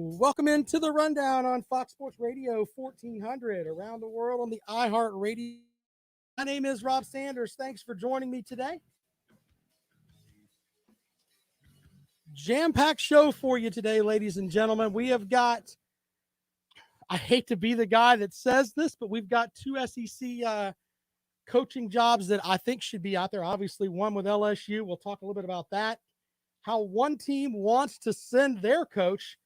Welcome into the rundown on Fox Sports Radio 1400 around the world on the iHeart Radio. My name is Rob Sanders. Thanks for joining me today. Jam-packed show for you today, ladies and gentlemen. We have got, I hate to be the guy that says this, but we've got two SEC coaching jobs that I think should be out there. Obviously, one with LSU. We'll talk a little bit about that. How one team wants to send their coach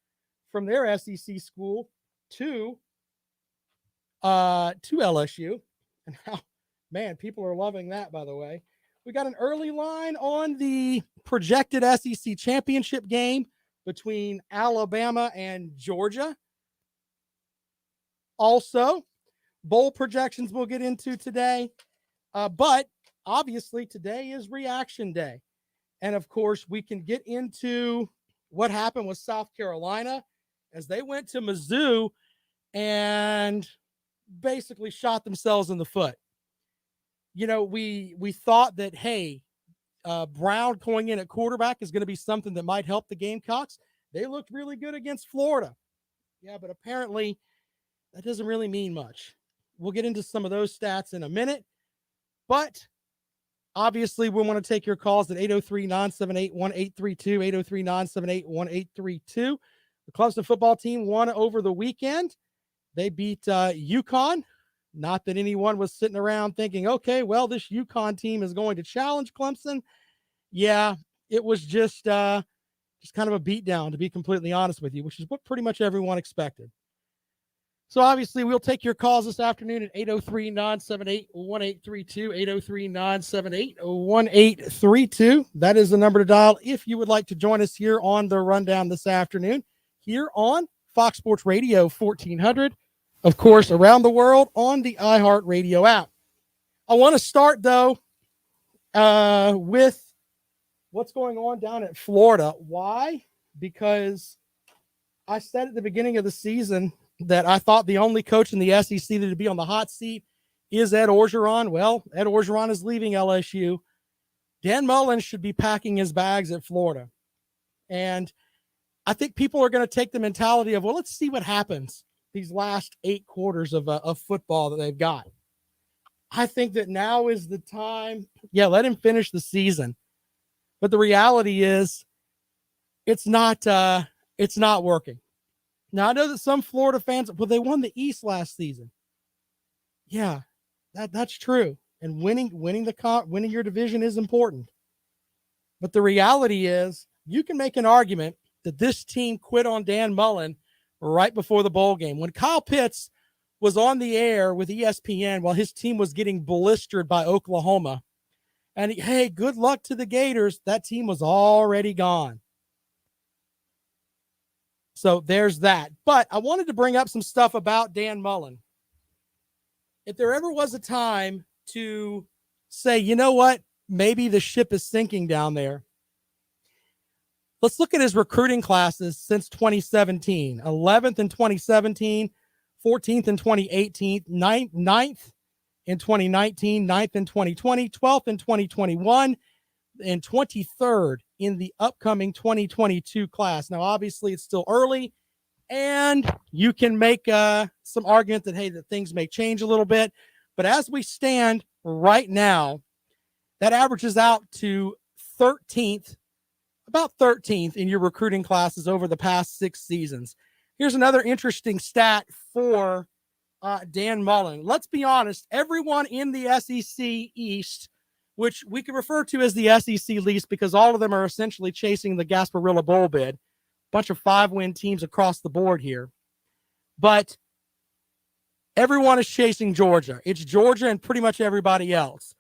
from their SEC school to LSU. And how, man, people are loving that, by the way. We got an early line on the projected SEC championship game between Alabama and Georgia. Also, bowl projections we'll get into today. But obviously, today is reaction day. And of course, we can get into what happened with South Carolina as they went to Mizzou and basically shot themselves in the foot. You know, we thought that, hey, Brown going in at quarterback is going to be something that might help the Gamecocks. They looked really good against Florida. Yeah, but apparently that doesn't really mean much. We'll get into some of those stats in a minute. But obviously, we want to take your calls at 803-978-1832, 803-978-1832. The Clemson football team won over the weekend. They beat UConn. Not that anyone was sitting around thinking, okay, well, this UConn team is going to challenge Clemson. Yeah, it was just kind of a beatdown, to be completely honest with you, which is what pretty much everyone expected. So obviously, we'll take your calls this afternoon at 803-978-1832, 803-978-1832. That is the number to dial if you would like to join us here on the rundown this afternoon, here on Fox Sports Radio 1400. Of course, around the world on the iHeart Radio app. I want to start, though, with what's going on down at Florida. Why? Because I said at the beginning of the season that I thought the only coach in the SEC that would be on the hot seat is Ed Orgeron. Well, Ed Orgeron is leaving LSU. Dan Mullen should be packing his bags at Florida. And I think people are going to take the mentality of, well, let's see what happens these last 8 quarters of football that they've got. I think that now is the time. Yeah, let him finish the season. But the reality is it's not working. Now, I know that some Florida fans, well, they won the East last season. Yeah, that's true. And winning your division is important. But the reality is you can make an argument that this team quit on Dan Mullen right before the bowl game. When Kyle Pitts was on the air with ESPN while his team was getting blistered by Oklahoma, and hey, good luck to the Gators, that team was already gone. So there's that. But I wanted to bring up some stuff about Dan Mullen. If there ever was a time to say, you know what, maybe the ship is sinking down there, let's look at his recruiting classes since 2017. 11th in 2017, 14th in 2018, 9th in 2019, 9th in 2020, 12th in 2021, and 23rd in the upcoming 2022 class. Now, obviously, it's still early, and you can make some argument that, hey, that things may change a little bit. But as we stand right now, that averages out to 13th, about 13th in your recruiting classes over the past 6 seasons. Here's another interesting stat for Dan Mullen. Let's be honest, everyone in the SEC East, which we can refer to as the SEC least because all of them are essentially chasing the Gasparilla Bowl bid, bunch of 5-win teams across the board here. But everyone is chasing Georgia. It's Georgia and pretty much everybody else.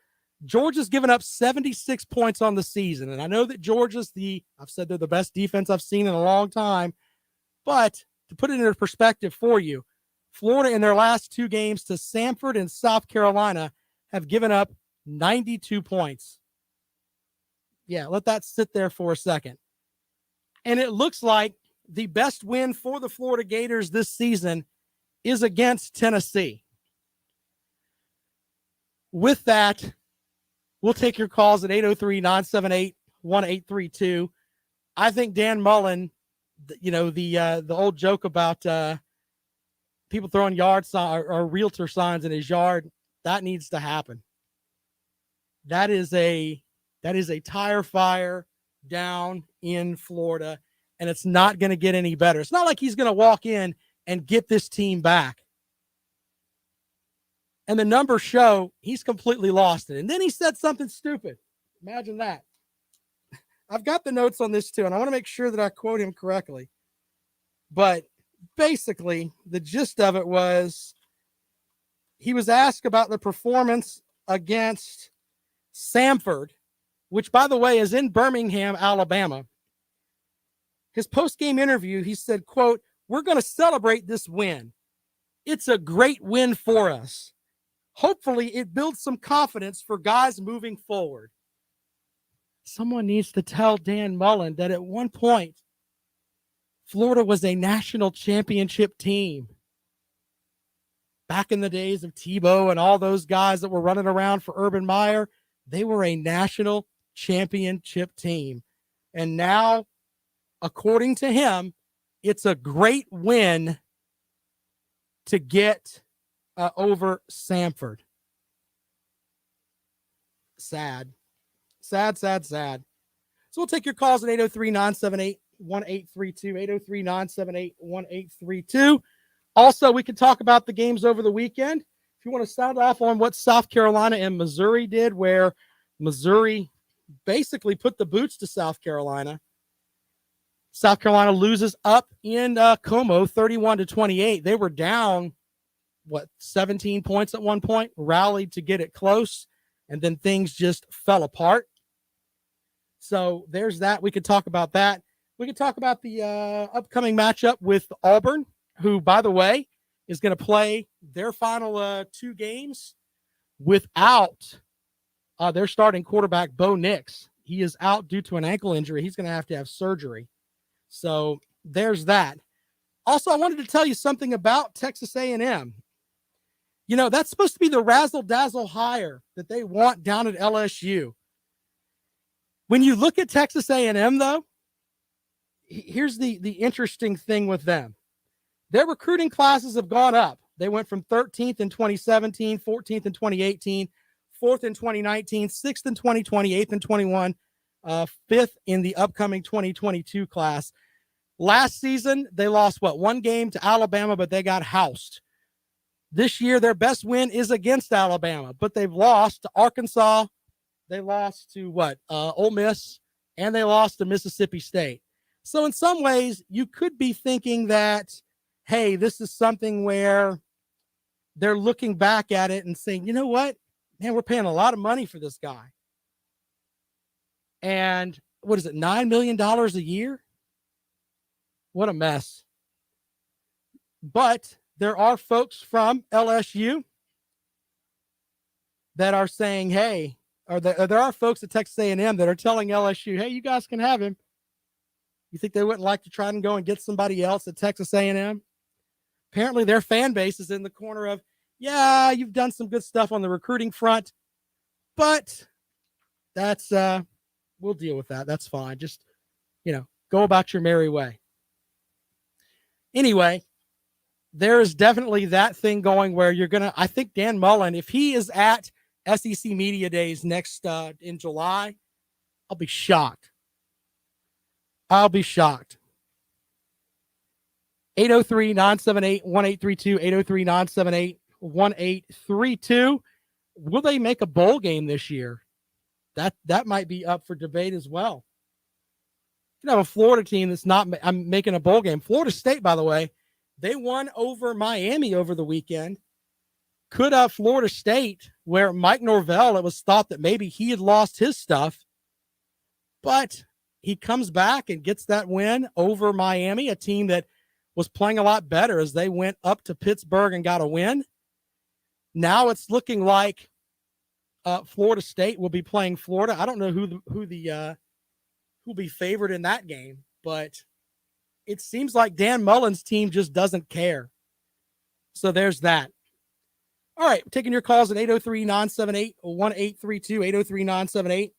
Georgia's given up 76 points on the season. And I know that Georgia's I've said they're the best defense I've seen in a long time. But to put it into perspective for you, Florida in their last 2 games to Samford and South Carolina have given up 92 points. Yeah, let that sit there for a second. And it looks like the best win for the Florida Gators this season is against Tennessee. With that, we'll take your calls at 803-978-1832. I think Dan Mullen the old joke about people throwing yard sign or realtor signs in his yard. That needs to happen. That is a tire fire down in Florida, and it's not going to get any better. It's not like he's going to walk in and get this team back. And the numbers show he's completely lost it. And then he said something stupid. Imagine that. I've got the notes on this too, and I want to make sure that I quote him correctly. But basically, the gist of it was he was asked about the performance against Samford, which, by the way, is in Birmingham, Alabama. His post-game interview, he said, quote, "We're going to celebrate this win. It's a great win for us. Hopefully, it builds some confidence for guys moving forward." Someone needs to tell Dan Mullen that at one point, Florida was a national championship team. Back in the days of Tebow and all those guys that were running around for Urban Meyer, they were a national championship team. And now, according to him, it's a great win to get over Samford. Sad. Sad. So we'll take your calls at 803-978-1832, 803-978-1832. Also, we can talk about the games over the weekend. If you want to sound off on what South Carolina and Missouri did, where Missouri basically put the boots to South Carolina. South Carolina loses up in Como 31-28. They were down, 17 points at one point, rallied to get it close, and then things just fell apart. So there's that. We could talk about that. We could talk about the upcoming matchup with Auburn, who, by the way, is going to play their final 2 games without their starting quarterback, Bo Nix. He is out due to an ankle injury. He's going to have surgery. So there's that. Also, I wanted to tell you something about Texas A&M. You know, that's supposed to be the razzle-dazzle hire that they want down at LSU. When you look at Texas A&M, though, here's the interesting thing with them. Their recruiting classes have gone up. They went from 13th in 2017, 14th in 2018, 4th in 2019, 6th in 2020, 8th in 21, 5th in the upcoming 2022 class. Last season, they lost, 1 game to Alabama, but they got housed. This year, their best win is against Alabama, but they've lost to Arkansas. They lost to Ole Miss, and they lost to Mississippi State. So in some ways, you could be thinking that, hey, this is something where they're looking back at it and saying, you know what? Man, we're paying a lot of money for this guy. And what is it, $9 million a year? What a mess. But there are folks from LSU that are saying, hey, or there are folks at Texas A&M that are telling LSU, hey, you guys can have him. You think they wouldn't like to try and go and get somebody else at Texas A&M? Apparently their fan base is in the corner of, yeah, you've done some good stuff on the recruiting front, but that's, we'll deal with that. That's fine. Just, go about your merry way. Anyway, there is definitely that thing going where I think Dan Mullen, if he is at SEC Media Days next in July, I'll be shocked. 803-978-1832, 803-978-1832. Will they make a bowl game this year? That might be up for debate as well. You have a Florida team that's not making a bowl game. Florida State, by the way, they won over Miami over the weekend. Could Florida State, where Mike Norvell, it was thought that maybe he had lost his stuff, but he comes back and gets that win over Miami, a team that was playing a lot better as they went up to Pittsburgh and got a win. Now it's looking like Florida State will be playing Florida. I don't know who'll be favored in that game, but it seems like Dan Mullen's team just doesn't care. So there's that. All right, taking your calls at 803-978-1832,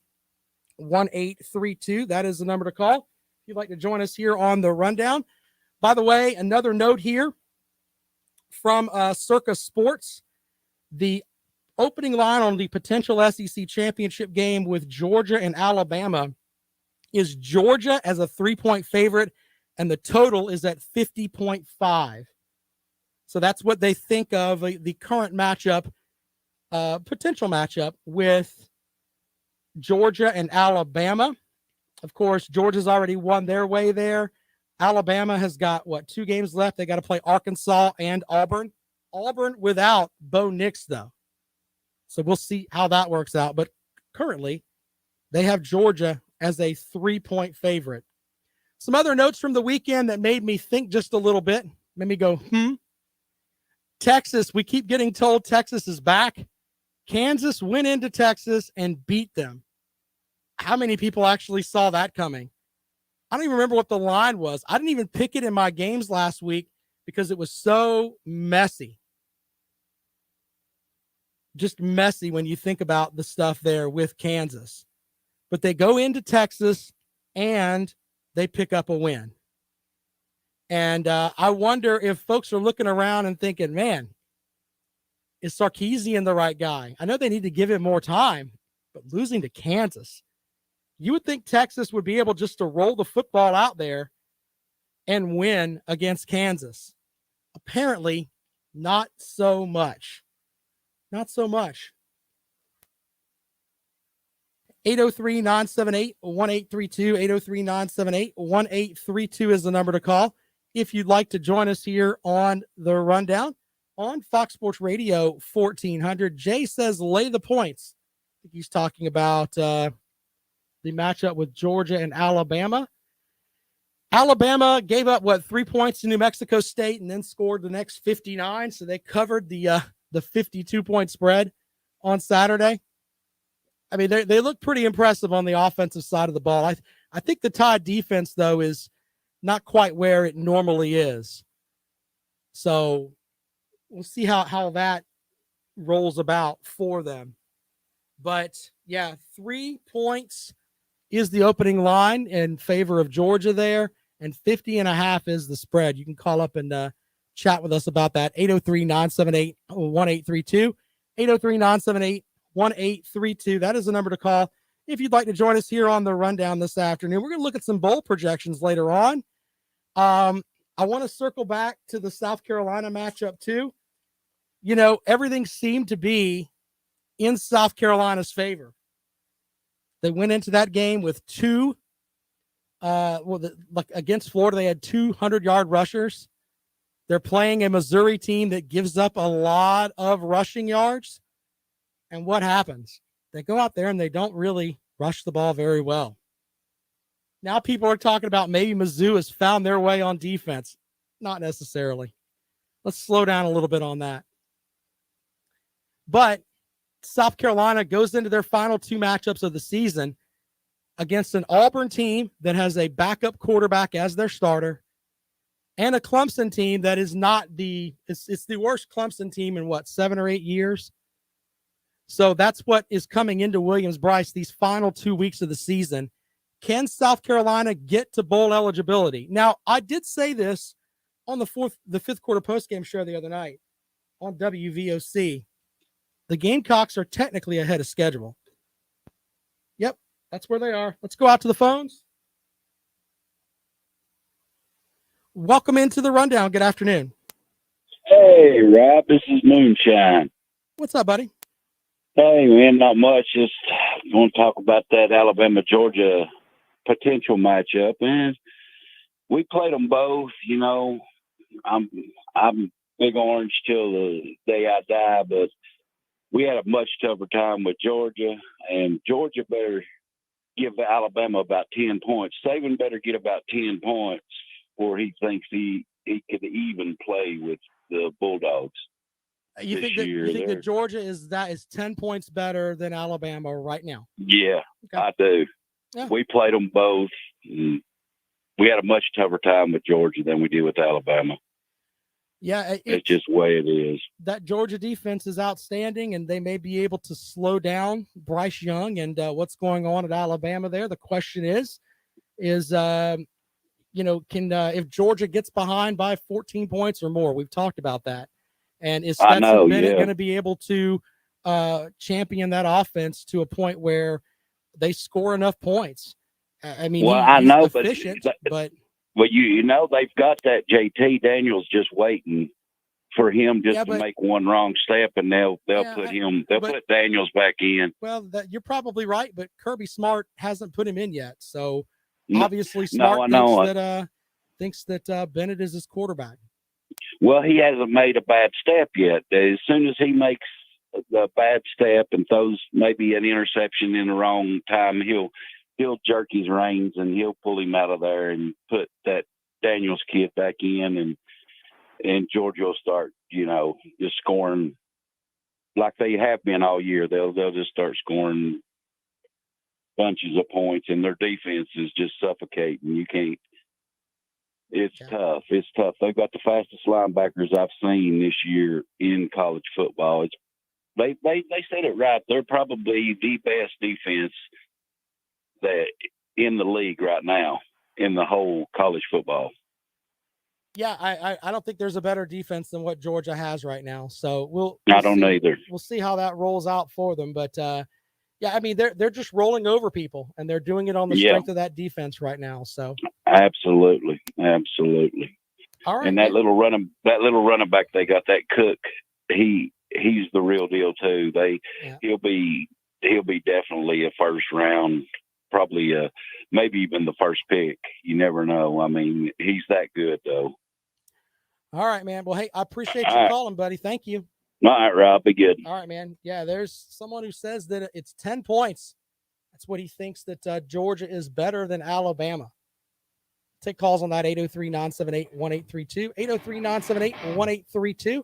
803-978-1832. That is the number to call. you'd like to join us here on the rundown. By the way, another note here from Circus Sports. The opening line on the potential SEC championship game with Georgia and Alabama is Georgia as a 3-point favorite, and the total is at 50.5. So that's what they think of the current matchup, potential matchup with Georgia and Alabama. Of course, Georgia's already won their way there. Alabama has got, 2 games left? They got to play Arkansas and Auburn. Auburn without Bo Nix, though. So we'll see how that works out. But currently, they have Georgia as a 3-point favorite. Some other notes from the weekend that made me think just a little bit. Made me go, Texas, we keep getting told Texas is back. Kansas went into Texas and beat them. How many people actually saw that coming? I don't even remember what the line was. I didn't even pick it in my games last week because it was so messy. Just messy when you think about the stuff there with Kansas. But they go into Texas and they pick up a win. And I wonder if folks are looking around and thinking, man, is Sarkisian the right guy? I know they need to give him more time, but losing to Kansas, you would think Texas would be able just to roll the football out there and win against Kansas. Apparently, not so much. Not so much. 803-978-1832, 803-978-1832 is the number to call if you'd like to join us here on the rundown on Fox Sports Radio 1400. Jay says lay the points. I think he's talking about the matchup with Georgia and Alabama. Alabama gave up 3 points to New Mexico State and then scored the next 59, so they covered the 52-point spread on Saturday. I mean, they look pretty impressive on the offensive side of the ball. I think the Tide defense, though, is not quite where it normally is. So we'll see how that rolls about for them. But, yeah, 3 points is the opening line in favor of Georgia there, and 50.5 is the spread. You can call up and chat with us about that. 803-978-1832, 803-978-1832. That is the number to call if you'd like to join us here on the rundown this afternoon. We're going to look at some bowl projections later on. I want to circle back to the South Carolina matchup too. You know, everything seemed to be in South Carolina's favor. They went into that game with against Florida, they had 200-yard rushers. They're playing a Missouri team that gives up a lot of rushing yards. And what happens? They go out there and they don't really rush the ball very well. Now people are talking about maybe Mizzou has found their way on defense. Not necessarily. Let's slow down a little bit on that. But South Carolina goes into their final 2 matchups of the season against an Auburn team that has a backup quarterback as their starter and a Clemson team that is not it's the worst Clemson team in 7 or 8 years. So that's what is coming into Williams-Brice these final 2 weeks of the season. Can South Carolina get to bowl eligibility? Now, I did say this on the fifth quarter postgame show the other night on WVOC. The Gamecocks are technically ahead of schedule. Yep, that's where they are. Let's go out to the phones. Welcome into the rundown. Good afternoon. Hey, Rob, this is Moonshine. What's up, buddy? Hey, man, not much. Just want to talk about that Alabama-Georgia potential matchup. And we played them both. You know, I'm Big Orange till the day I die, but we had a much tougher time with Georgia, and Georgia better give Alabama about 10 points. Saban better get about 10 points before he thinks he could even play with the Bulldogs. You think that Georgia is 10 points better than Alabama right now? Yeah, okay. I do. Yeah. We played them both. We had a much tougher time with Georgia than we did with Alabama. Yeah, it's just the way it is. That Georgia defense is outstanding, and they may be able to slow down Bryce Young and what's going on at Alabama there. The question is can if Georgia gets behind by 14 points or more, we've talked about that. And is I Stetson know, Bennett yeah. going to be able to champion that offense to a point where they score enough points? I mean, Well, I he's know, efficient, but you know they've got that JT Daniels just waiting for him just Yeah, to but- make one wrong step, and they'll Yeah, put Daniels back in. well, you're probably right, but Kirby Smart hasn't put him in yet. So No, obviously no, Smart I know. thinks that Bennett is his quarterback. Well, he hasn't made a bad step yet. As soon as he makes the bad step and throws maybe an interception in the wrong time, he'll jerk his reins and he'll pull him out of there and put that Daniels kid back in, and Georgia will start, just scoring like they have been all year. They'll just start scoring bunches of points, and their defense is just suffocating. You can't. It's tough. It's tough. They've got the fastest linebackers I've seen this year in college football. They said it right. They're probably the best defense that in the league right now in the whole college football. Yeah, I don't think there's a better defense than what Georgia has right now. So we'll I don't see. either. We'll see how that rolls out for them. But yeah, I mean they're just rolling over people, and they're doing it on the strength of that defense right now. So absolutely. All right, and that little running back they got, that Cook, he's the real deal too. He'll be definitely a first round, probably maybe even the first pick. You never know. I mean, he's that good though. All right, man. Well, hey, I appreciate you calling, buddy. Thank you. All right, Rob. Be good. All right, man. Yeah, there's someone who says that it's 10 points. That's what he thinks that Georgia is better than Alabama. Take calls on that, 803-978-1832, 803-978-1832.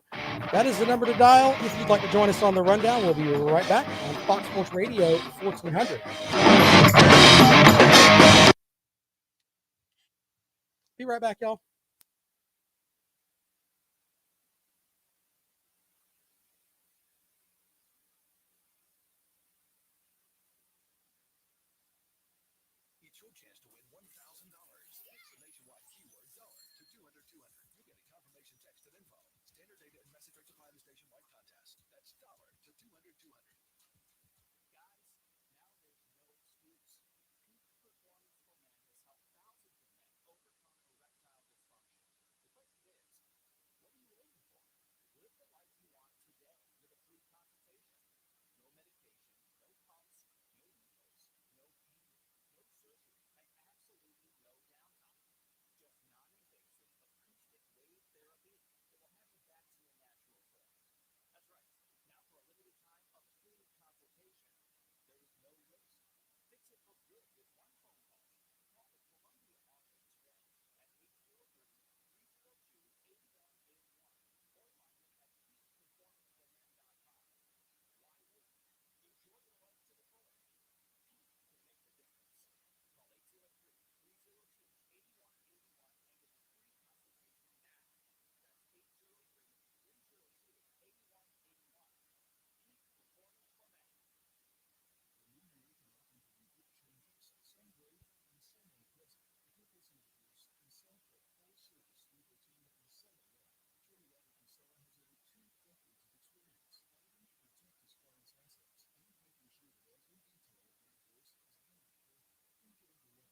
That is the number to dial if you'd like to join us on the rundown. We'll be right back on Fox Sports Radio 1400. Be right back, y'all. It's your chance to win $1,000. Text the nationwide keyword dollar to 200-200. You'll get a confirmation text and info. Standard data and message rates apply in this nationwide contest. That's dollar to 200-200. Guys, now there's no excuse. Peak Performance for Men has helped thousands of men overcome erectile dysfunction. The question is, what are you waiting for? Live the life you want today with a free consultation. No medication, no pumps, no needles, no pain, no surgery, and absolutely no downtime. Just non-invasive acoustic wave therapy that will have you back to your natural form. That's right. Now for a limited time, a free consultation. There is no risk. Fix it for good with one phone call. Call the Columbia office today at 803-302-8181 or find them at peakperformanceformen.com. Why wait? Enjoy your life to the fullest. Peak can make the difference. Call 803-302-8181 and get a free consultation now. That's 803-302-8181. Peak Performance for Men. The new year can offer you big changes, some great and some unpleasant. If you're facing a divorce, consult for full service legal team at Kinsella Law. Attorney Robert Kinsella has over 2 decades of experience fighting to protect his client's assets and making sure that every detail of their divorce is handled fairly. Don't get overwhelmed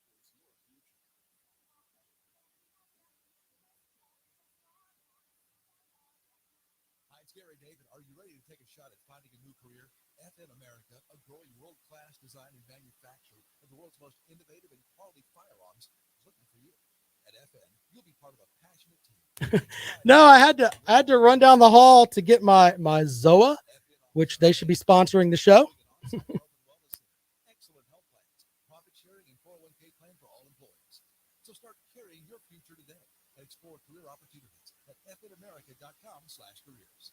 by the new offerings. Get in touch with Kinsella Law and get started towards your future. Hi, it's Gary David. Are you ready to take a shot at finding a new career? FN America, a growing world-class design and manufacturer of the world's most innovative and quality firearms, is looking for you. At FN, you'll be part of a passionate team. No, I had to run down the hall to get my Zoa, which they should be sponsoring the show. Excellent health plans, profit sharing, and 401k plan for all employees. So start carrying your future today and explore career opportunities at fnamerica.com/careers.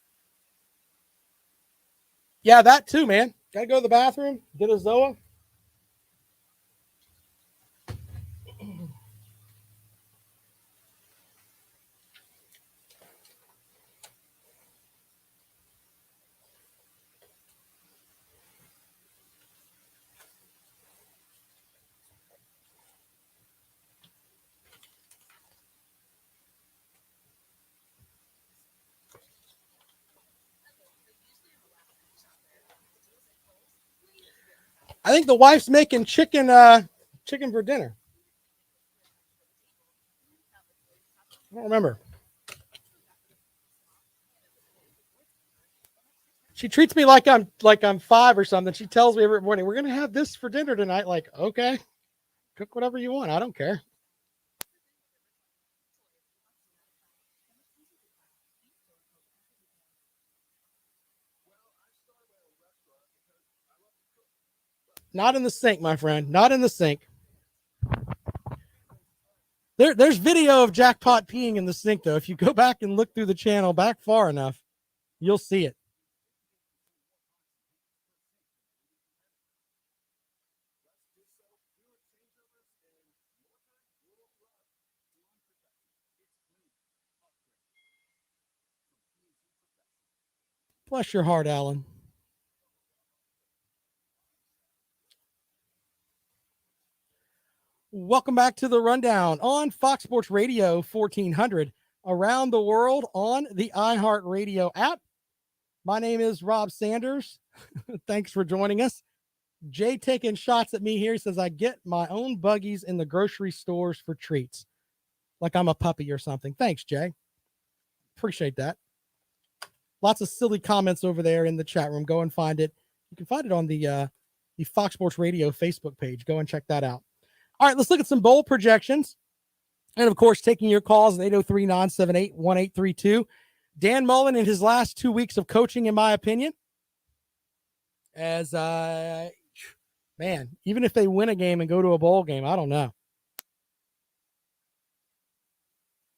Yeah, that too, man. Gotta go to the bathroom, get a Zoa. I think the wife's making chicken for dinner. I don't remember. She treats me like I'm 5 or something. She tells me every morning, we're gonna have this for dinner tonight. Like, okay, cook whatever you want. I don't care. Not in the sink, my friend. Not in the sink. There's video of Jackpot peeing in the sink, though. If you go back and look through the channel back far enough, you'll see it. Bless your heart, Alan. Welcome back to the Rundown on Fox Sports Radio 1400 around the world on the iHeartRadio app. My name is Rob Sanders. Thanks for joining us. Jay taking shots at me here. He says, I get my own buggies in the grocery stores for treats. Like I'm a puppy or something. Thanks, Jay. Appreciate that. Lots of silly comments over there in the chat room. Go and find it. You can find it on the Fox Sports Radio Facebook page. Go and check that out. All right, let's look at some bowl projections. And, of course, taking your calls at 803-978-1832. Dan Mullen in his last 2 weeks of coaching, in my opinion, as, man, even if they win a game and go to a bowl game, I don't know.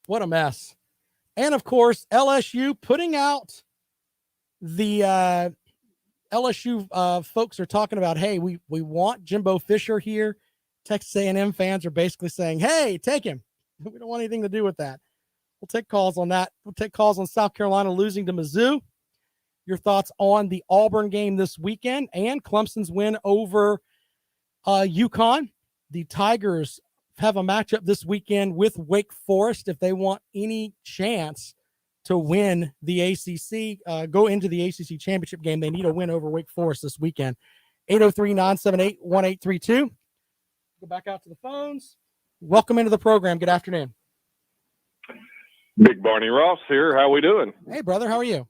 What a mess. And, of course, LSU putting out the LSU folks are talking about, hey, we want Jimbo Fisher here. Texas A&M fans are basically saying, hey, take him. We don't want anything to do with that. We'll take calls on that. We'll take calls on South Carolina losing to Mizzou. Your thoughts on the Auburn game this weekend and Clemson's win over UConn. The Tigers have a matchup this weekend with Wake Forest. If they want any chance to win the ACC, go into the ACC championship game, they need a win over Wake Forest this weekend. 803-978-1832. Go back out to the phones. Welcome into the program. Good afternoon. Big Barney Ross here. How we doing? Hey, brother. How are you?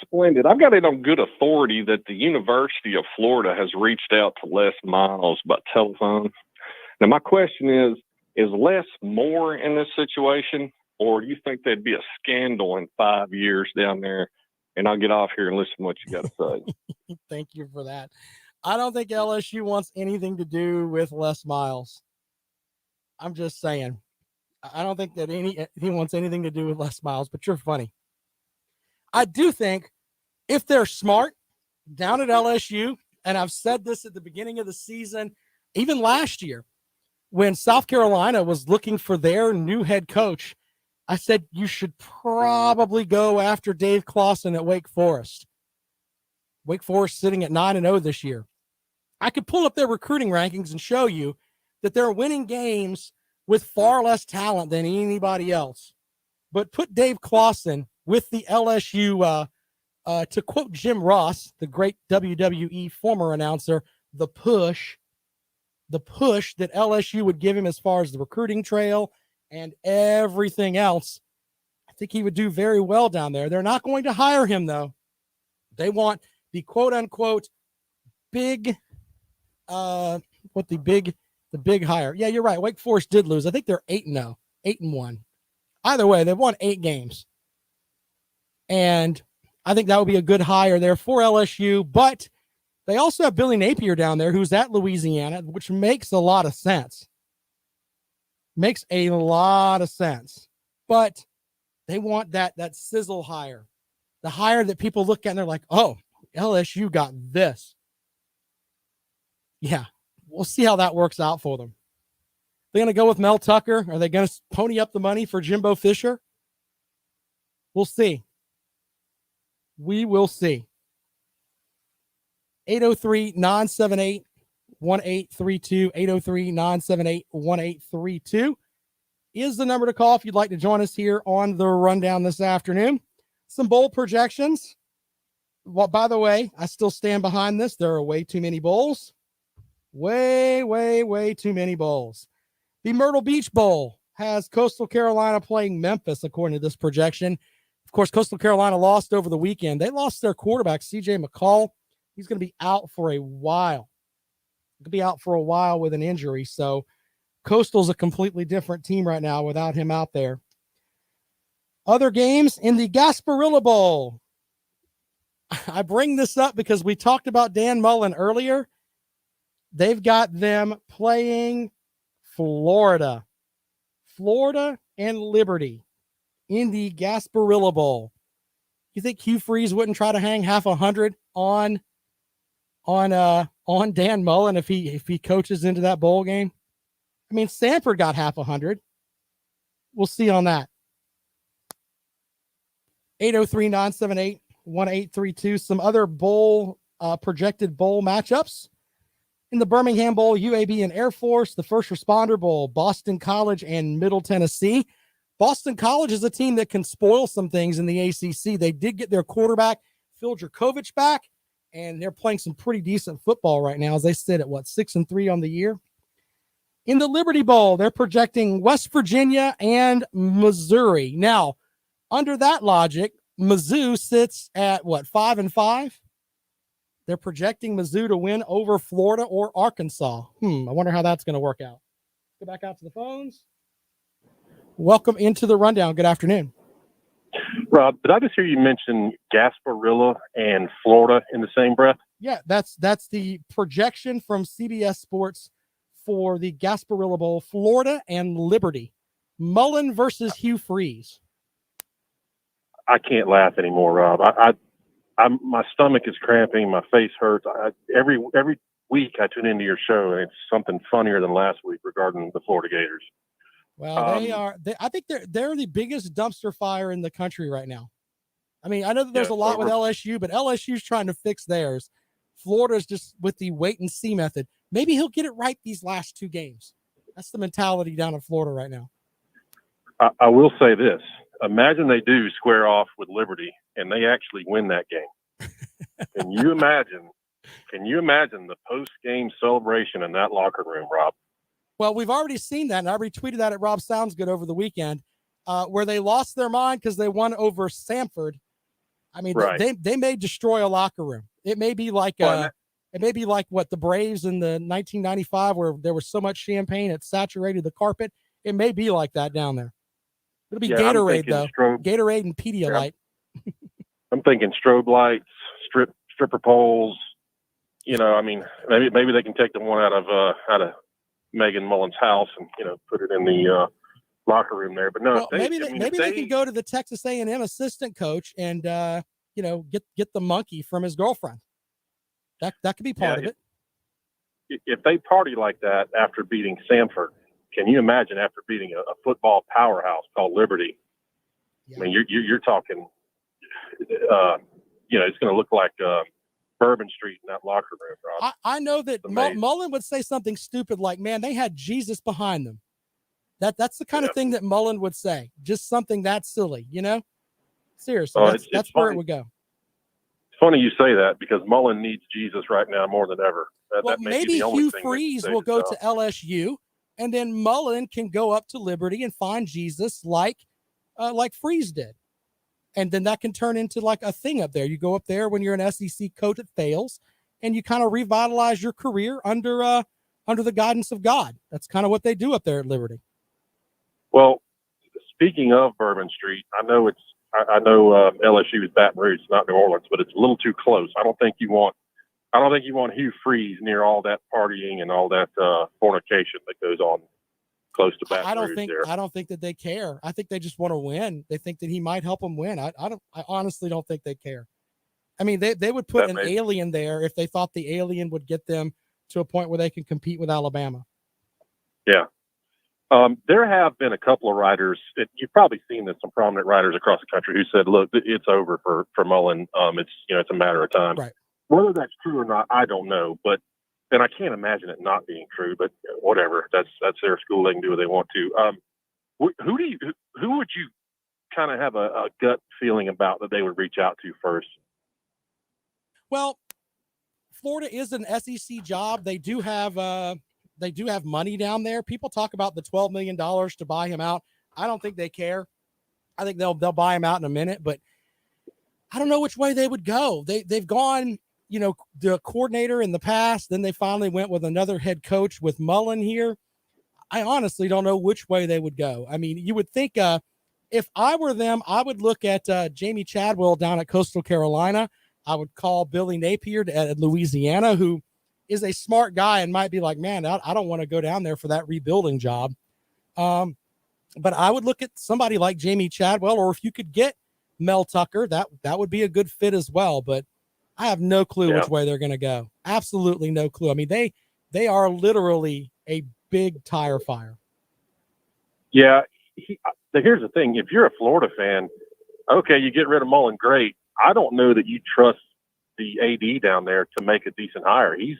Splendid. I've got it on good authority that the University of Florida has reached out to Les Miles by telephone. Now, my question is Les more in this situation, or do you think there'd be a scandal in 5 years down there? And I'll get off here and listen to what you got to say. Thank you for that. I don't think LSU wants anything to do with Les Miles. I'm just saying. I don't think that he wants anything to do with Les Miles, but you're funny. I do think if they're smart down at LSU, and I've said this at the beginning of the season, even last year, when South Carolina was looking for their new head coach, I said you should probably go after Dave Clawson at Wake Forest. Wake Forest sitting at 9-0 this year. I could pull up their recruiting rankings and show you that they're winning games with far less talent than anybody else. But put Dave Clawson with the LSU, to quote Jim Ross, the great WWE former announcer, the push that LSU would give him as far as the recruiting trail and everything else. I think he would do very well down there. They're not going to hire him, though. They want the quote-unquote big the big hire. Yeah, you're right. Wake Forest did lose. I think they're 8-0, 8-1. Either way, they've won 8 games. And I think that would be a good hire there for LSU. But they also have Billy Napier down there, who's at Louisiana, which makes a lot of sense. Makes a lot of sense. But they want that sizzle hire. The hire that people look at and they're like, oh, LSU got this. Yeah, we'll see how that works out for them. They're going to go with Mel Tucker. Are they going to pony up the money for Jimbo Fisher? We'll see. We will see. 803-978-1832. 803-978-1832 is the number to call if you'd like to join us here on the Rundown this afternoon. Some bowl projections. Well, by the way, I still stand behind this. There are way too many bowls. Way too many bowls. The Myrtle Beach Bowl has Coastal Carolina playing Memphis, according to this projection. Of course, Coastal Carolina lost over the weekend. They lost their quarterback, CJ McCall. He's going to be out for a while. He'll be out for a while with an injury. So Coastal's a completely different team right now without him out there. Other games in the Gasparilla Bowl. I bring this up because we talked about Dan Mullen earlier. They've got them playing Florida and Liberty in the Gasparilla Bowl. You think Hugh Freeze wouldn't try to hang half 100 on Dan Mullen if he coaches into that bowl game? I mean, Sanford got half 100. We'll see on that. 803-978-1832. Some other bowl projected bowl matchups. In the Birmingham Bowl, UAB and Air Force, the First Responder Bowl, Boston College and Middle Tennessee. Boston College is a team that can spoil some things in the ACC. They did get their quarterback, Phil Jerkovich, back, and they're playing some pretty decent football right now as they sit at, 6-3 on the year. In the Liberty Bowl, they're projecting West Virginia and Missouri. Now, under that logic, Mizzou sits at, 5-5? They're projecting Mizzou to win over Florida or Arkansas. I wonder how that's going to work out. Go back out to the phones. Welcome into the rundown. Good afternoon. Rob, did I just hear you mention Gasparilla and Florida in the same breath? Yeah, that's the projection from CBS Sports for the Gasparilla Bowl, Florida and Liberty. Mullen versus Hugh Freeze. I can't laugh anymore, Rob. My stomach is cramping. My face hurts. Every week I tune into your show, and it's something funnier than last week regarding the Florida Gators. Well, I think they're the biggest dumpster fire in the country right now. I mean, I know that there's a lot with LSU, but LSU's trying to fix theirs. Florida's just with the wait and see method. Maybe he'll get it right these last two games. That's the mentality down in Florida right now. I will say this. Imagine they do square off with Liberty and they actually win that game. Can you imagine the post-game celebration in that locker room, Rob? Well, we've already seen that, and I retweeted that at Rob Sounds Good over the weekend, where they lost their mind because they won over Samford. I mean, right. they may destroy a locker room. It may be like the Braves in the 1995 where there was so much champagne it saturated the carpet. It may be like that down there. It'll be Gatorade though. Gatorade and Pedialyte. Yeah. I'm thinking strobe lights, stripper poles. I mean, maybe they can take the one out of Megan Mullen's house and put it in the locker room there. But no, maybe they can go to the Texas A&M assistant coach and get the monkey from his girlfriend. That could be part of it. If they party like that after beating Samford, can you imagine after beating a football powerhouse called Liberty? Yeah. I mean, you're talking. It's going to look like Bourbon Street in that locker room, Rob. I know that Mullen would say something stupid like, "Man, they had Jesus behind them." That's the kind of thing that Mullen would say. Just something that silly, Seriously, that's where it would go. It's funny you say that because Mullen needs Jesus right now more than ever. That maybe Hugh Freeze will go to LSU, and then Mullen can go up to Liberty and find Jesus like Freeze did. And then that can turn into like a thing up there. You go up there when you're an SEC coach that fails, and you kind of revitalize your career under the guidance of God. That's kind of what they do up there at Liberty. Well, speaking of Bourbon Street, I know LSU is Baton Rouge, not New Orleans, but it's a little too close. I don't think you want Hugh Freeze near all that partying and all that fornication that goes on close to Baton Rouge. I don't think that they care. I think they just want to win. They think that he might help them win. I honestly don't think they care. I mean, they would put an alien there if they thought the alien would get them to a point where they can compete with Alabama. Yeah. There have been a couple of writers, you've probably seen this, some prominent writers across the country who said, look, it's over for Mullen. It's a matter of time. Right. Whether that's true or not, I don't know, and I can't imagine it not being true, but whatever, that's their school. They can do what they want to. Who would you kind of have a gut feeling about that they would reach out to first? Well, Florida is an SEC job. They do have money down there. People talk about the $12 million to buy him out. I don't think they care. I think they'll buy him out in a minute, but I don't know which way they would go. They've gone, the coordinator in the past, then they finally went with another head coach with Mullen here. I honestly don't know which way they would go. I mean, you would think if I were them, I would look at Jamie Chadwell down at Coastal Carolina. I would call Billy Napier at Louisiana, who is a smart guy and might be like, man, I don't want to go down there for that rebuilding job. But I would look at somebody like Jamie Chadwell, or if you could get Mel Tucker, that would be a good fit as well. But I have no clue which way they're going to go. Absolutely no clue. I mean, they are literally a big tire fire. Yeah. Here's the thing. If you're a Florida fan, okay, you get rid of Mullen, great. I don't know that you trust the AD down there to make a decent hire. He's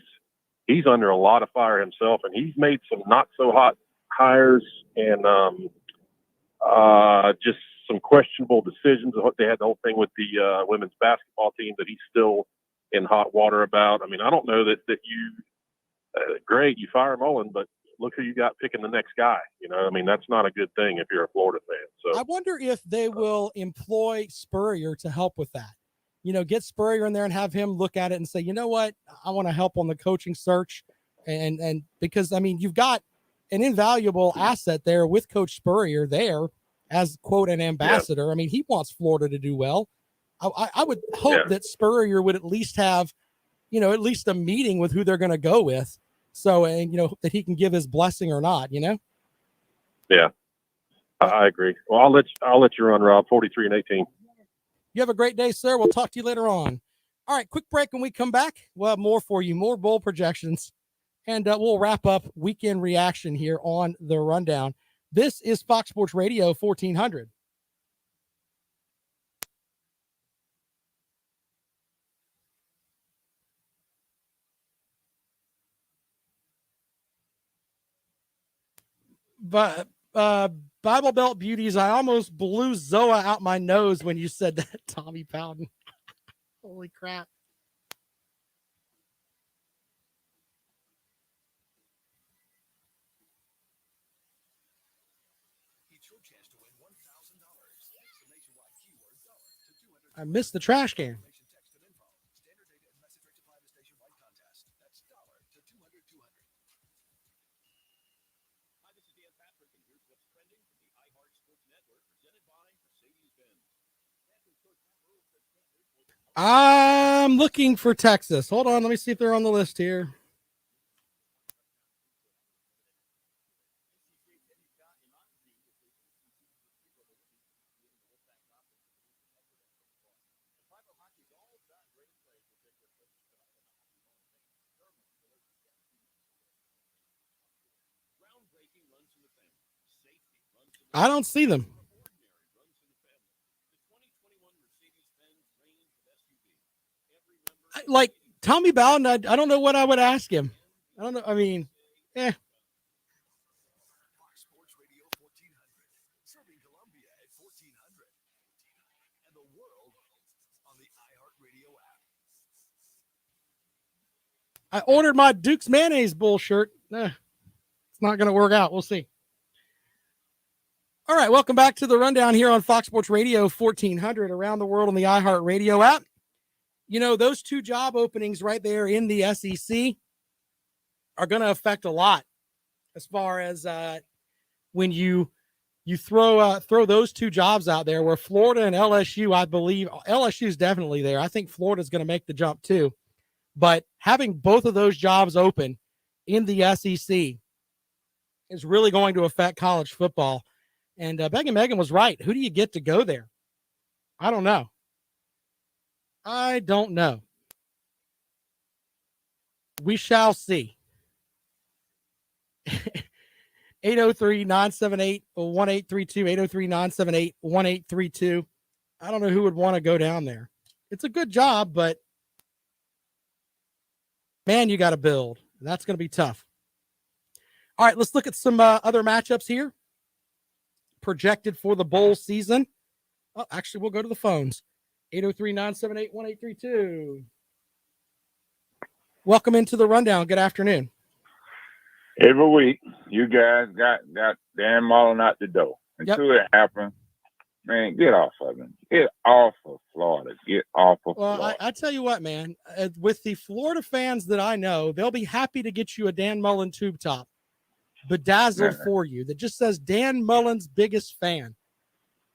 under a lot of fire himself, and he's made some not so hot hires and just some questionable decisions. They had the whole thing with the women's basketball team that he's still in hot water about. I mean, I don't know that you great, you fire Mullen, but look who you got picking the next guy. I mean, that's not a good thing if you're a Florida fan. So I wonder if they will employ Spurrier to help with that. Get Spurrier in there and have him look at it and say, you know what, I want to help on the coaching search. And because, I mean, you've got an invaluable asset there with Coach Spurrier there as, quote, an ambassador. I mean, he wants Florida to do well. I would hope that Spurrier would at least have, at least a meeting with who they're going to go with. So, and, that he can give his blessing or not, Yeah, I agree. Well, I'll let you run, Rob. 43-18. You have a great day, sir. We'll talk to you later on. All right, quick break. When we come back, we'll have more for you, more bowl projections, and we'll wrap up weekend reaction here on the Rundown. This is Fox Sports Radio 1400. But Bible Belt Beauties, I almost blew Zoa out my nose when you said that, Tommy Powden. Holy crap. It's your chance to win $1,000. Text the nationwide keyword dollar to 200. I missed the trash can. Text and info. Standard data and message rate apply to nationwide contest. That's dollar to 200. Hi, this is Dan Patrick, and here's what's trending from the iHeart Sports Network, presented by Mercedes-Benz. I'm looking for Texas. Hold on. Let me see if they're on the list here. I don't see them. Like Tommy Bowden, I don't know what I would ask him. I don't know. I mean, Fox Sports Radio 1400, serving Columbia at 1400 and the world on the iHeartRadio app. I ordered my Duke's Mayonnaise Bowl shirt. It's not going to work out. We'll see. All right, welcome back to the Rundown here on Fox Sports Radio 1400, around the world on the iHeartRadio app. Those two job openings right there in the SEC are going to affect a lot as far as when you throw those two jobs out there, where Florida and LSU, I believe LSU is definitely there. I think Florida's going to make the jump too. But having both of those jobs open in the SEC is really going to affect college football. And Megan was right. Who do you get to go there? I don't know. We shall see. 803-978-1832, 803-978-1832. I don't know who would want to go down there. It's a good job, but man, you got to build. That's going to be tough. All right, let's look at some other matchups here projected for the bowl season. Oh, actually, we'll go to the phones. 803-978-1832. Welcome into the rundown. Good afternoon. Every week, you guys got Dan Mullen out the door. Until it happens, man, get off of him. Get off of Florida. Get off of Florida. Well, I tell you what, man, with the Florida fans that I know, they'll be happy to get you a Dan Mullen tube top bedazzled for you that just says Dan Mullen's biggest fan.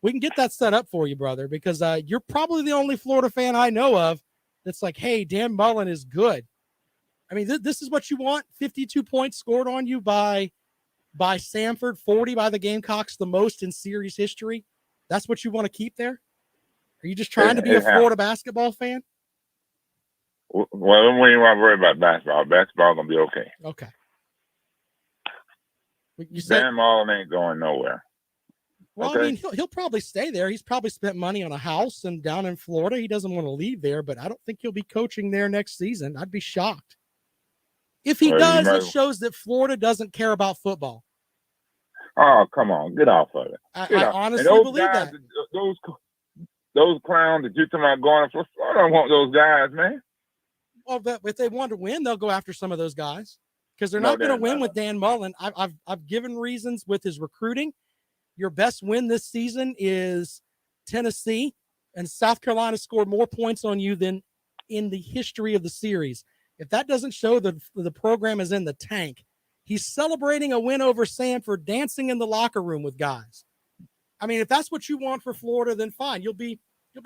We can get that set up for you, brother, because you're probably the only Florida fan I know of that's like, hey, Dan Mullen is good. I mean, this is what you want. 52 points scored on you by Samford, 40 by the Gamecocks, the most in series history. That's what you want to keep there? Are you just trying to be a Florida basketball fan? Well, we ain't want to worry about basketball. Basketball going to be okay. Okay. You said Dan Mullen ain't going nowhere. Well, okay. I mean, he'll probably stay there. He's probably spent money on a house and down in Florida. He doesn't want to leave there, but I don't think he'll be coaching there next season. I'd be shocked. If he does, it shows that Florida doesn't care about football. Oh, come on. Get off of it. I honestly believe guys, that. Those clowns that you're talking about going for Florida, I don't want those guys, man. Well, if they want to win, they'll go after some of those guys because they're not going to win with Dan Mullen. I've given reasons with his recruiting. Your best win this season is Tennessee, and South Carolina scored more points on you than in the history of the series. If that doesn't show that the program is in the tank, he's celebrating a win over Samford, dancing in the locker room with guys. I mean, if that's what you want for Florida, then fine. You'll be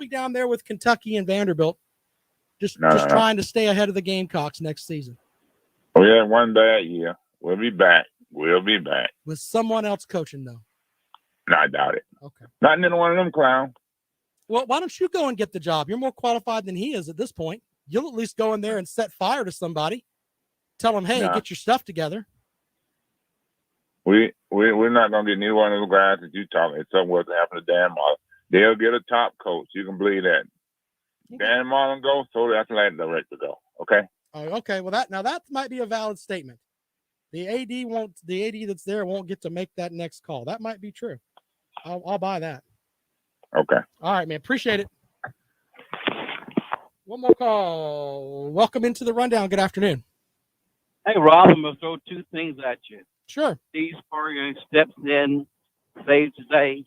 down there with Kentucky and Vanderbilt, just trying to stay ahead of the Gamecocks next season. We had one bad year. We'll be back. We'll be back. With someone else coaching, though. No, I doubt it. Okay. Not in one of them clowns. Well, why don't you go and get the job? You're more qualified than he is at this point. You'll at least go in there and set fire to somebody. Tell them, hey, get your stuff together. We're not going to get neither one of those guys that you talking. If something was to happen to Dan Mullen, they'll get a top coach. You can believe that. Okay. Dan Mullen goes, so the athletic director go. Okay. Oh, okay. Well, that might be a valid statement. The AD that's there won't get to make that next call. That might be true. I'll buy that. Okay. All right, man. Appreciate it. One more call. Welcome into the rundown. Good afternoon. Hey, Rob, I'm going to throw two things at you. Sure. Steve Spurrier steps in, saves the day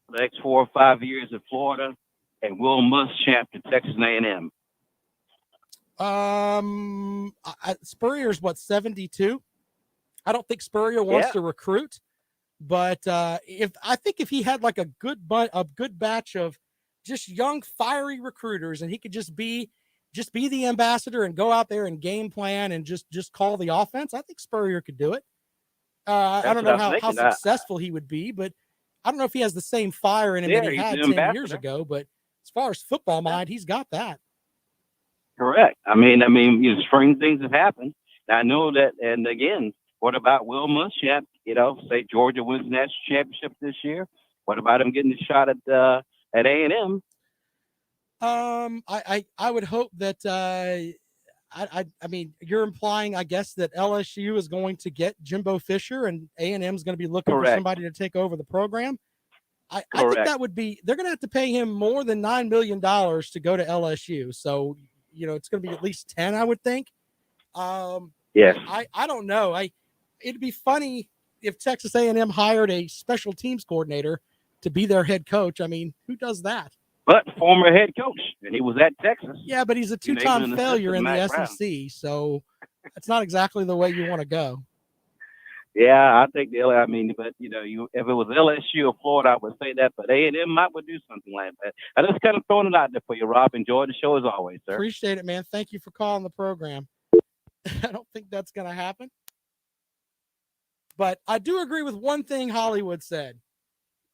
for the next 4 or 5 years in Florida, and Will Muschamp to Texas A&M. Spurrier's 72? I don't think Spurrier wants to recruit, but if he had like a good batch of just young, fiery recruiters, and he could just be the ambassador and go out there and game plan and just call the offense, I think Spurrier could do it. I don't know how successful he would be, but I don't know if he has the same fire in him that he had 10 years ago. But as far as football mind, he's got that. Correct. I mean, strange things have happened. I know that. And again, what about Will Muschamp? Say Georgia wins the national championship this year. What about him getting a shot at A&M? I would hope that. I mean, you're implying, I guess, that LSU is going to get Jimbo Fisher and A&M is going to be looking for somebody to take over the program. I think that would be, they're going to have to pay him more than $9 million to go to LSU. So, it's going to be at least 10, I would think. Yes. I don't know. It'd be funny if Texas A&M hired a special teams coordinator to be their head coach. I mean, who does that? But former head coach, and he was at Texas. Yeah, but he's a two-time failure in the SEC, so that's not exactly the way you want to go. Yeah, I think if it was LSU or Florida, I would say that, but A&M would do something like that. I just kind of throwing it out there for you, Rob. Enjoy the show as always, sir. Appreciate it, man. Thank you for calling the program. I don't think that's going to happen. But I do agree with one thing Hollywood said.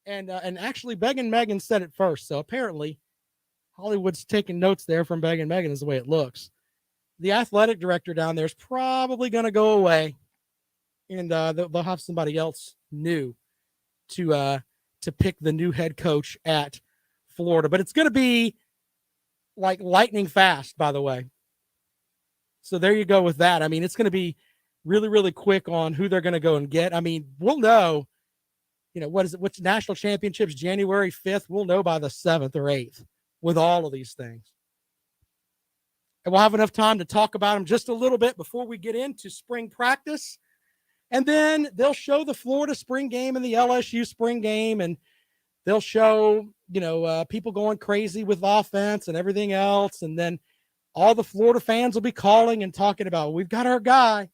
And actually, Beggin' Megan said it first. So apparently, Hollywood's taking notes there from Beggin' Megan is the way it looks. The athletic director down there is probably going to go away. And they'll have somebody else new to pick the new head coach at Florida. But it's going to be like lightning fast, by the way. So there you go with that. I mean, it's going to be really, really quick on who they're going to go and get. I mean, we'll know, what's national championships, January 5th. We'll know by the 7th or 8th with all of these things. And we'll have enough time to talk about them just a little bit before we get into spring practice. And then they'll show the Florida spring game and the LSU spring game, and they'll show, people going crazy with offense and everything else. And then all the Florida fans will be calling and talking about, we've got our guy.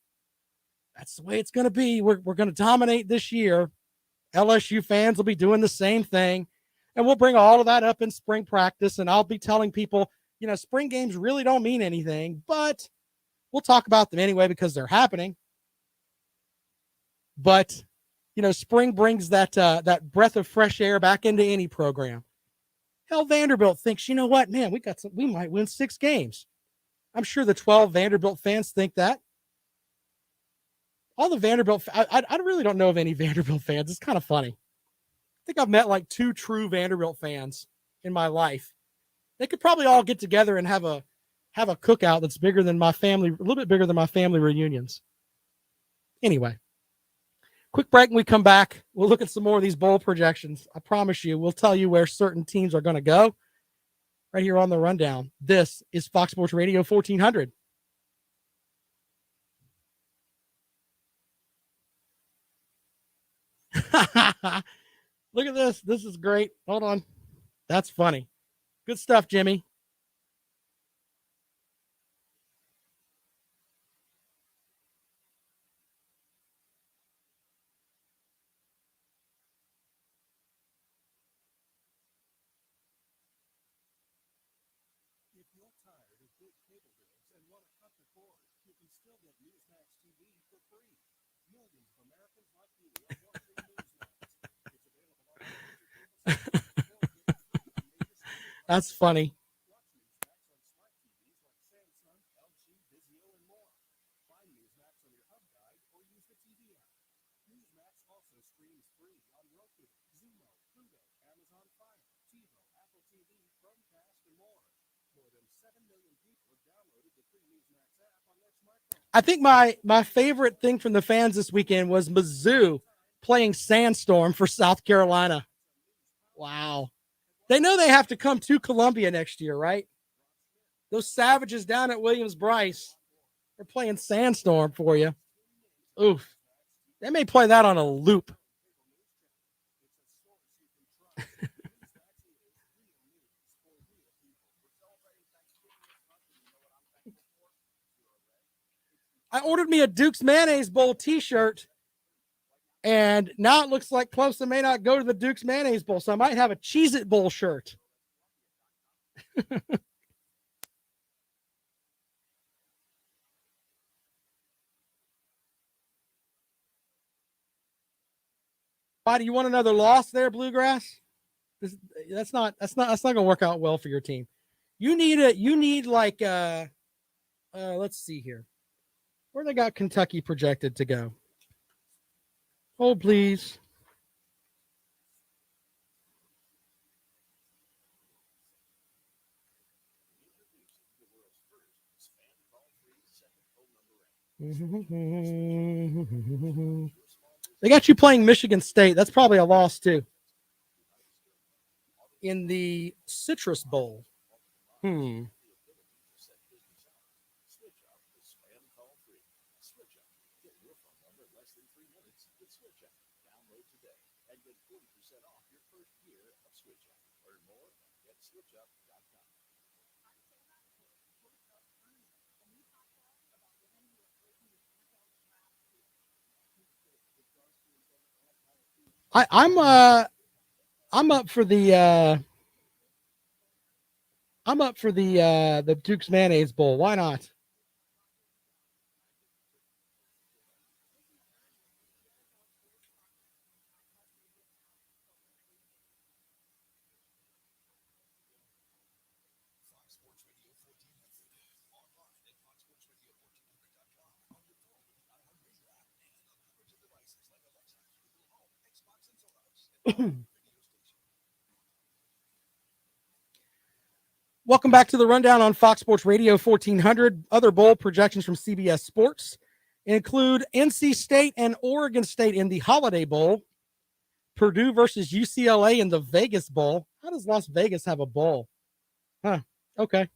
That's the way it's going to be. We're going to dominate this year. LSU fans will be doing the same thing. And we'll bring all of that up in spring practice. And I'll be telling people, spring games really don't mean anything, but we'll talk about them anyway because they're happening. But, spring brings that breath of fresh air back into any program. Hell, Vanderbilt thinks, you know what, man, we might win 6 games. I'm sure the 12 Vanderbilt fans think that. All the Vanderbilt, I really don't know of any Vanderbilt fans. It's kind of funny. I think I've met like 2 true Vanderbilt fans in my life. They could probably all get together and have a cookout that's bigger than my family, a little bit bigger than my family reunions. Anyway, quick break. When we come back, we'll look at some more of these bowl projections. I promise you, we'll tell you where certain teams are going to go right here on the rundown. This is Fox Sports Radio 1400. Look at this. This is great. Hold on. That's funny. Good stuff, Jimmy. If you're tired of big cable bills and want to cut the cord, you can still get Newsmax TV for free. Millions of Americans like you are watching Newsmax. It's available on major cable systems. That's funny. Watch Newsmax on smart TVs like Samsung, LG, Vizio, and more. Find Newsmax on your hub guide or use the TV app. Newsmax also streams free on Roku, Xumo, Pluto, Amazon Fire, TiVo, Apple TV, Chromecast, and more. More than 7 million people have downloaded the free Newsmax app on their smartphone. I think my favorite thing from the fans this weekend was Mizzou playing Sandstorm for South Carolina. Wow. They know they have to come to Columbia next year, right? Those savages down at Williams-Brice, they're playing Sandstorm for you. Oof. They may play that on a loop. I ordered me a Duke's Mayonnaise Bowl t-shirt, and now it looks like Clemson may not go to the Duke's Mayonnaise Bowl, so I might have a Cheez-It Bowl shirt. Why do you want another loss there, Bluegrass? That's not going to work out well for your team. You need like let's see here. Where they got Kentucky projected to go? Hold, please. They got you playing Michigan State. That's probably a loss too. In the Citrus Bowl. I'm up for the Duke's Mayonnaise Bowl. Why not? Welcome back to the rundown on Fox Sports Radio 1400. Other bowl projections from CBS Sports include NC State and Oregon State in the Holiday Bowl, Purdue versus UCLA in the Vegas Bowl. How does Las Vegas have a bowl? Huh. Okay.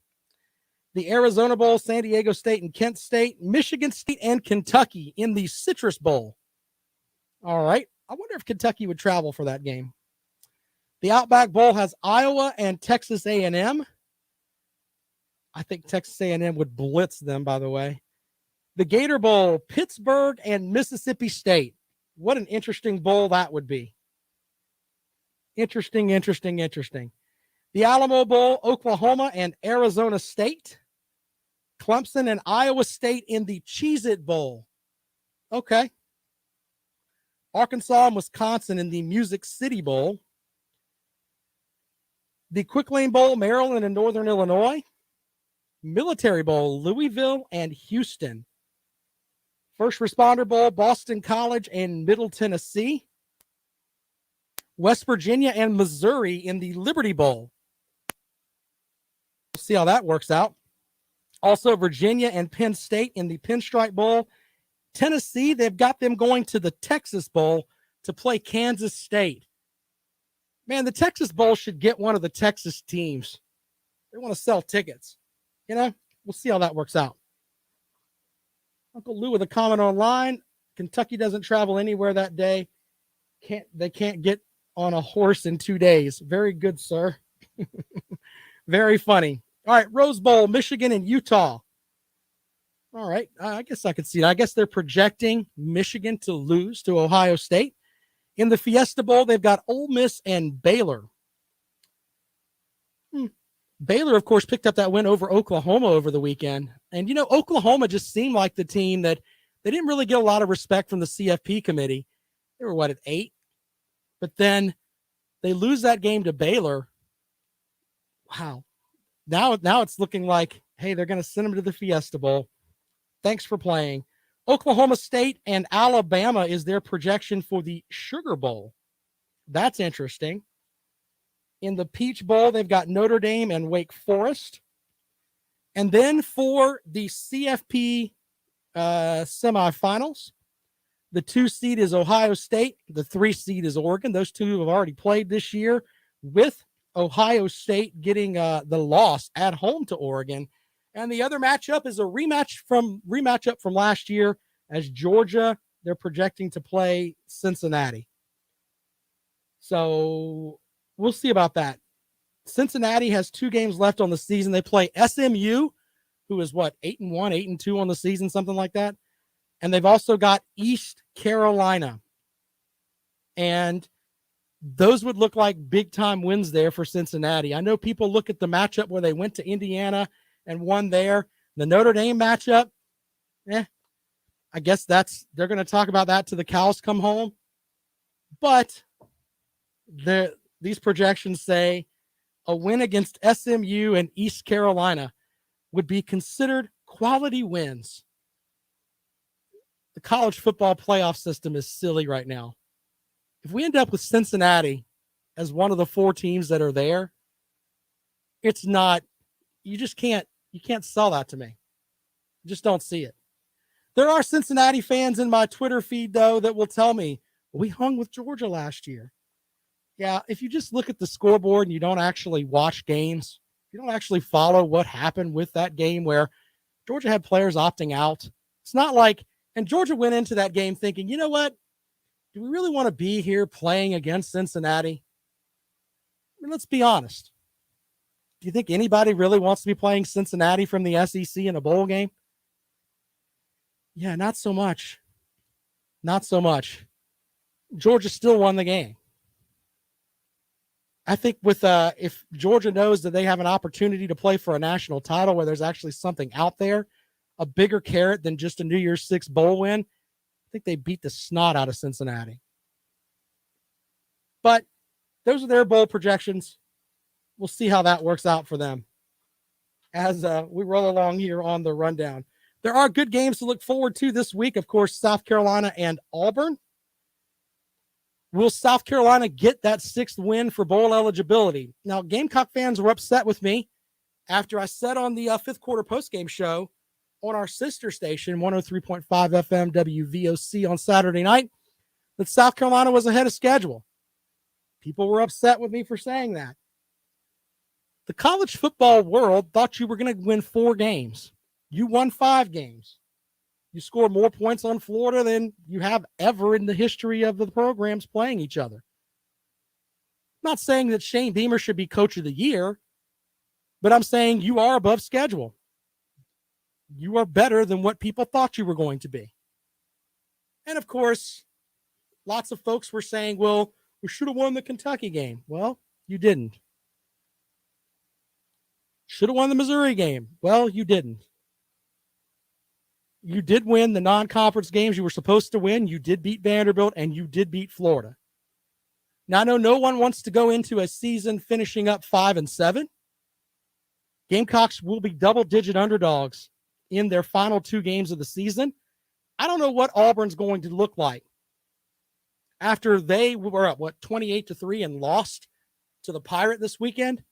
The Arizona Bowl, San Diego State and Kent State, Michigan State and Kentucky in the Citrus Bowl. All right. I wonder if Kentucky would travel for that game. The Outback Bowl has Iowa and Texas A&M. I think Texas A&M would blitz them, by the way. The Gator Bowl, Pittsburgh and Mississippi State. What an interesting bowl that would be. Interesting. The Alamo Bowl, Oklahoma and Arizona State. Clemson and Iowa State in the Cheez-It Bowl. Okay. Arkansas and Wisconsin in the Music City Bowl. The Quick Lane Bowl, Maryland and Northern Illinois. Military Bowl, Louisville and Houston. First Responder Bowl, Boston College and Middle Tennessee. West Virginia and Missouri in the Liberty Bowl. We'll see how that works out. Also, Virginia and Penn State in the Pinstripe Bowl. Tennessee, they've got them going to the Texas Bowl to play Kansas State. Man, the Texas Bowl should get one of the Texas teams. They want to sell tickets. You know, we'll see how that works out. Uncle Lou with a comment online. Kentucky doesn't travel anywhere that day. They can't get on a horse in 2 days. Very good, sir. Very funny. All right, Rose Bowl, Michigan and Utah. All right, I guess I could see it. I guess they're projecting Michigan to lose to Ohio State. In the Fiesta Bowl, they've got Ole Miss and Baylor. Baylor, of course, picked up that win over Oklahoma over the weekend. And, you know, Oklahoma just seemed like the team that they didn't really get a lot of respect from the CFP committee. They were, at 8? But then they lose that game to Baylor. Wow. Now it's looking like, hey, they're going to send them to the Fiesta Bowl. Thanks for playing. Oklahoma State and Alabama is their projection for the Sugar Bowl. That's interesting. In the Peach Bowl, they've got Notre Dame and Wake Forest. And then for the CFP semifinals, the 2 seed is Ohio State. The 3 seed is Oregon. Those two have already played this year, with Ohio State getting the loss at home to Oregon. And the other matchup is a rematchup from last year, as Georgia, they're projecting to play Cincinnati. So we'll see about that. Cincinnati has 2 games left on the season. They play SMU, who is 8-1, 8-2 on the season, something like that. And they've also got East Carolina. And those would look like big-time wins there for Cincinnati. I know people look at the matchup where they went to Indiana and won there. The Notre Dame matchup, I guess they're going to talk about that till the cows come home. But these projections say a win against SMU and East Carolina would be considered quality wins. The college football playoff system is silly right now. If we end up with Cincinnati as one of the 4 teams that are there, it's not, you can't sell that to me. Just don't see it. There are Cincinnati fans in my Twitter feed, though, that will tell me, we hung with Georgia last year. Yeah, if you just look at the scoreboard and you don't actually watch games, you don't actually follow what happened with that game where Georgia had players opting out. It's not like, and Georgia went into that game thinking, you know what? Do we really want to be here playing against Cincinnati? I mean, let's be honest. Do you think anybody really wants to be playing Cincinnati from the SEC in a bowl game? Yeah, not so much. Not so much. Georgia still won the game. I think if Georgia knows that they have an opportunity to play for a national title where there's actually something out there, a bigger carrot than just a New Year's Six bowl win, I think they beat the snot out of Cincinnati. But those are their bowl projections. We'll see how that works out for them as we roll along here on the rundown. There are good games to look forward to this week. Of course, South Carolina and Auburn. Will South Carolina get that 6th win for bowl eligibility? Now, Gamecock fans were upset with me after I said on the 5th quarter postgame show on our sister station, 103.5 FM WVOC on Saturday night, that South Carolina was ahead of schedule. People were upset with me for saying that. The college football world thought you were going to win 4 games. You won 5 games. You scored more points on Florida than you have ever in the history of the programs playing each other. I'm not saying that Shane Beamer should be coach of the year, but I'm saying you are above schedule. You are better than what people thought you were going to be. And of course, lots of folks were saying, well, we should have won the Kentucky game. Well, you didn't. Should have won the Missouri game. Well, you didn't. You did win the non-conference games you were supposed to win. You did beat Vanderbilt, and you did beat Florida. Now, I know no one wants to go into a season finishing up 5-7. Gamecocks will be double-digit underdogs in their final 2 games of the season. I don't know what Auburn's going to look like after they were up, 28-3 and lost to the Pirate this weekend.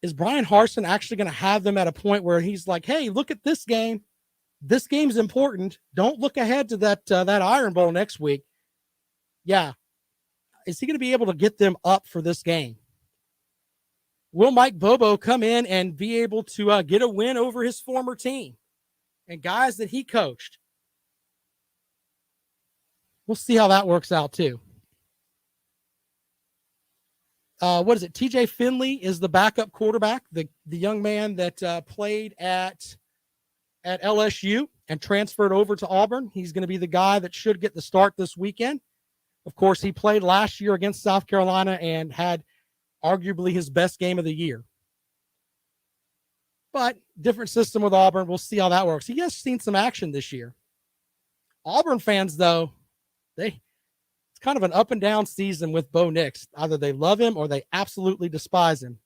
Is Brian Harsin actually going to have them at a point where he's like, hey, look at this game. This game's important. Don't look ahead to that Iron Bowl next week. Yeah. Is he going to be able to get them up for this game? Will Mike Bobo come in and be able to get a win over his former team and guys that he coached? We'll see how that works out too. What is it? TJ Finley is the backup quarterback, the young man that played at LSU and transferred over to Auburn. He's going to be the guy that should get the start this weekend. Of course, he played last year against South Carolina and had arguably his best game of the year. But different system with Auburn. We'll see how that works. He has seen some action this year. Auburn fans, though, it's kind of an up and down season with Bo Nix. Either they love him or they absolutely despise him.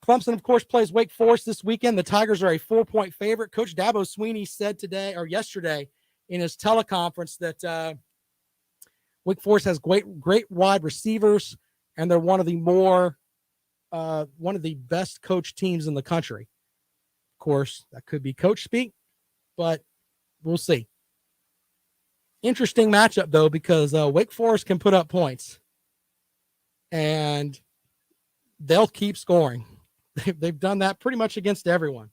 Clemson, of course, plays Wake Forest this weekend. The Tigers are a 4-point favorite. Coach Dabo Swinney said today or yesterday in his teleconference that Wake Forest has great wide receivers, and they're one of the best coach teams in the country. Of course, that could be coach speak, but we'll see. Interesting matchup, though, because Wake Forest can put up points, and they'll keep scoring. They've done that pretty much against everyone.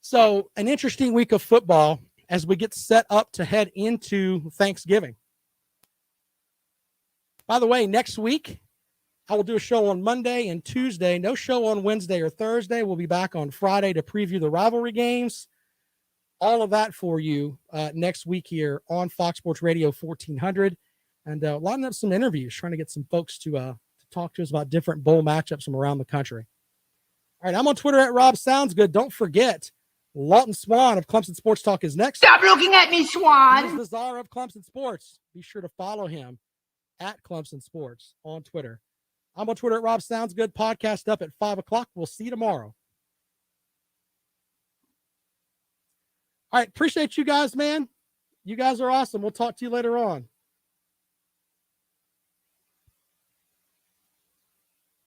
So an interesting week of football as we get set up to head into Thanksgiving. By the way, next week, I will do a show on Monday and Tuesday. No show on Wednesday or Thursday. We'll be back on Friday to preview the rivalry games. All of that for you next week here on Fox Sports Radio 1400. And lining up some interviews, trying to get some folks to talk to us about different bowl matchups from around the country. All right, I'm on Twitter at Rob Sounds Good. Don't forget, Lawton Swan of Clemson Sports Talk is next. Stop looking at me, Swan. He's the czar of Clemson Sports. Be sure to follow him at Clemson Sports on Twitter. I'm on Twitter at Rob Sounds Good. Podcast up at 5 o'clock. We'll see you tomorrow. All right, appreciate you guys, man. You guys are awesome. We'll talk to you later on.